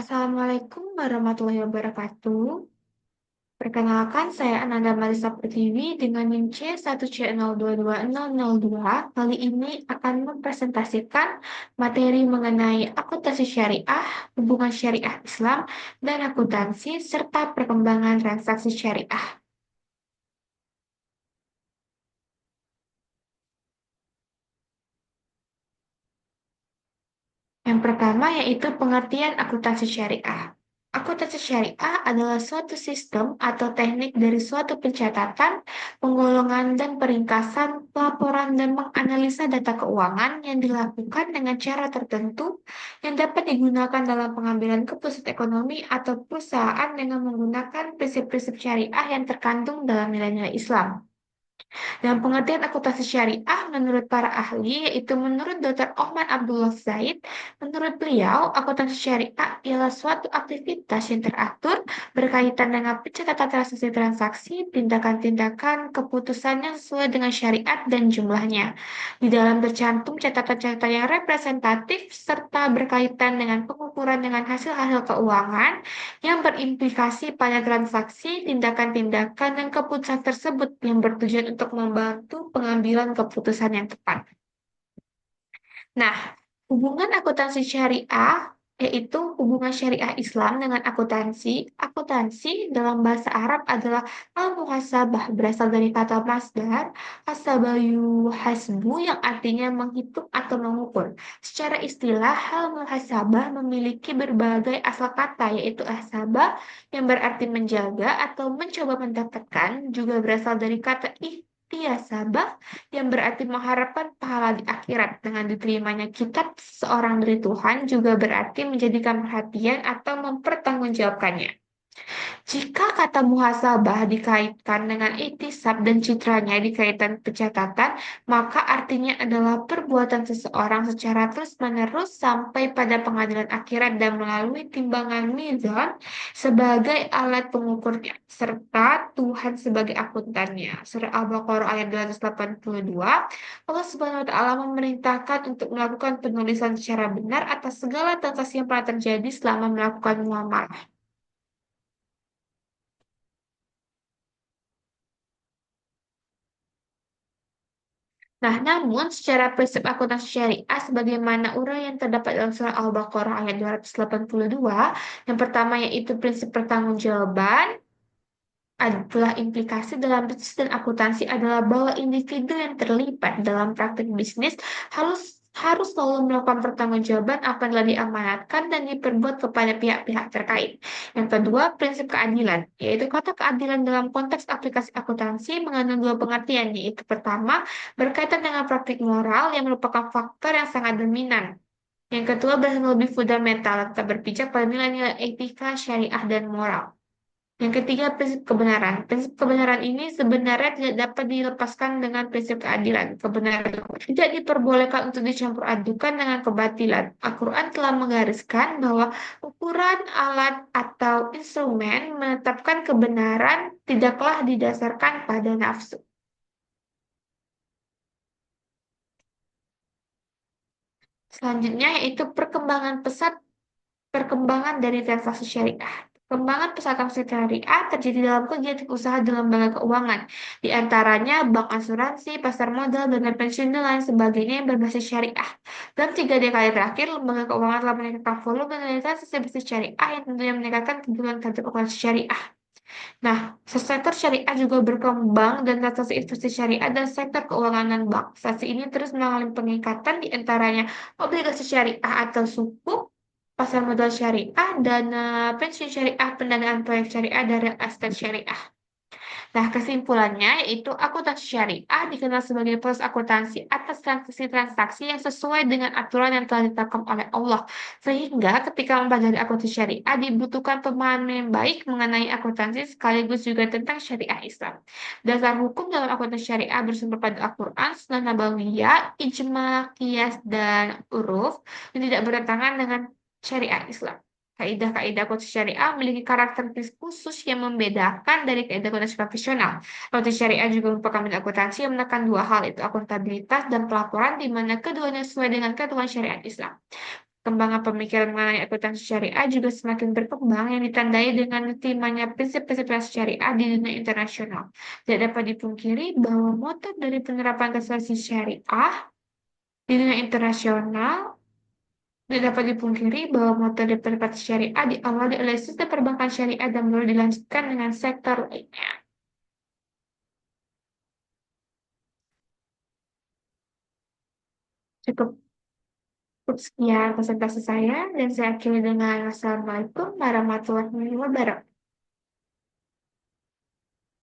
Assalamualaikum warahmatullahi wabarakatuh. Perkenalkan, saya Ananda Marisa Pertiwi dengan NIM C1C022002. Kali ini akan mempresentasikan materi mengenai akuntansi syariah, hubungan syariah Islam, dan akuntansi, serta perkembangan transaksi syariah. Yang pertama yaitu pengertian akuntansi syariah. Akuntansi syariah adalah suatu sistem atau teknik dari suatu pencatatan, penggolongan, dan peringkasan pelaporan dan menganalisa data keuangan yang dilakukan dengan cara tertentu yang dapat digunakan dalam pengambilan keputusan ekonomi atau perusahaan dengan menggunakan prinsip-prinsip syariah yang terkandung dalam nilai-nilai Islam. Dan pengertian akuntansi syariah menurut para ahli, yaitu menurut Dr. Ohman Abdullah Zaid, menurut beliau, akuntansi syariah ialah suatu aktivitas yang teratur berkaitan dengan pencatatan transaksi-transaksi, tindakan-tindakan, keputusan yang sesuai dengan syariat dan jumlahnya. Di dalam tercantum catatan-catatan yang representatif serta berkaitan dengan pengukuran dengan hasil-hasil keuangan yang berimplikasi pada transaksi, tindakan-tindakan, dan keputusan tersebut yang bertujuan untuk membantu pengambilan keputusan yang tepat. Nah, hubungan akuntansi syariah yaitu hubungan syariah Islam dengan akuntansi. Akuntansi dalam bahasa Arab adalah al-muhasabah, berasal dari kata masdar hasabayu hasbu yang artinya menghitung atau mengukur. Secara istilah, hal muhasabah memiliki berbagai asal kata, yaitu ahsabah yang berarti menjaga atau mencoba mendapatkan, juga berasal dari kata ihtiasabah yang berarti mengharapkan pahala di akhirat. Dengan diterimanya kitab seorang dari Tuhan juga berarti menjadikan perhatian atau mempertanggungjawabkannya. Jika kata muhasabah dikaitkan dengan iktisab dan citranya dikaitkan pencatatan, maka artinya adalah perbuatan seseorang secara terus-menerus sampai pada pengadilan akhirat dan melalui timbangan mizan sebagai alat pengukurnya, serta Tuhan sebagai akuntannya. Surah Al-Baqarah ayat 282, Allah Subhanahu wa taala memerintahkan untuk melakukan penulisan secara benar atas segala transaksi yang pernah terjadi selama melakukan muamalah. Nah, namun secara prinsip akuntansi syariah sebagaimana uraian terdapat dalam surah Al-Baqarah ayat 282, yang pertama yaitu prinsip pertanggungjawaban adalah implikasi dalam bisnis dan akuntansi adalah bahwa individu yang terlibat dalam praktik bisnis harus harus selalu melakukan pertanggungjawaban apa yang telah diamanatkan dan diperbuat kepada pihak-pihak terkait. Yang kedua, prinsip keadilan, yaitu kata keadilan dalam konteks aplikasi akuntansi mengandung dua pengertian, yaitu pertama, berkaitan dengan praktik moral yang merupakan faktor yang sangat dominan. Yang kedua, berasal lebih fundamental, tetap berpijak pada nilai-nilai etika, syariah, dan moral. Yang ketiga, prinsip kebenaran. Prinsip kebenaran ini sebenarnya tidak dapat dilepaskan dengan prinsip keadilan. Kebenaran tidak diperbolehkan untuk dicampur adukan dengan kebatilan. Al-Quran telah menggariskan bahwa ukuran alat atau instrumen menetapkan kebenaran tidaklah didasarkan pada nafsu. Selanjutnya yaitu perkembangan dari transaksi syariah. Perkembangan pesat transaksi syariah terjadi dalam kegiatan usaha di lembaga keuangan, di antaranya bank asuransi, pasar modal, dana pensiun, dan lain sebagainya yang berbasis syariah. Dalam 3 dekade terakhir, lembaga keuangan telah meningkatkan volume dan transaksi bisnis syariah yang tentunya meningkatkan kebutuhan terhadap operasi syariah. Nah, sektor syariah juga berkembang dan transaksi investasi syariah dan sektor keuangan dan bank. Transaksi ini terus mengalami peningkatan di antaranya obligasi syariah atau sukuk, pasar modal syariah, dana pensiun syariah, pendanaan proyek syariah, dan real estate syariah. Nah, kesimpulannya yaitu akuntansi syariah dikenal sebagai proses akuntansi atas transaksi-transaksi yang sesuai dengan aturan yang telah ditetapkan oleh Allah. Sehingga ketika mempelajari akuntansi syariah dibutuhkan pemahaman yang baik mengenai akuntansi sekaligus juga tentang syariah Islam. Dasar hukum dalam akuntansi syariah bersumber pada Al-Quran, Sunnah Nabawiyah, Ijma, Qiyas, dan Uruf yang tidak bertentangan dengan syariah Islam. Kaidah-kaidah akuntansi syariah memiliki karakteristik khusus yang membedakan dari kaidah akuntansi profesional. Akuntansi syariah juga merupakan bidang akuntansi yang menekan dua hal, yaitu akuntabilitas dan pelaporan, di mana keduanya sesuai dengan ketentuan syariat Islam. Kembangan pemikiran mengenai akuntansi syariah juga semakin berkembang yang ditandai dengan diterimanya prinsip-prinsip syariah di dunia internasional. Tidak dapat dipungkiri bahwa motor dari penerapan akuntansi syariah di dunia internasional tidak dapat dipungkiri bahwa motor dari penerapan syariah diawali oleh sistem perbankan syariah dan baru dilanjutkan dengan sektor lainnya. Cukup Cukup sekian presentasi saya dan saya akhiri dengan Wassalamualaikum warahmatullahi wabarakatuh.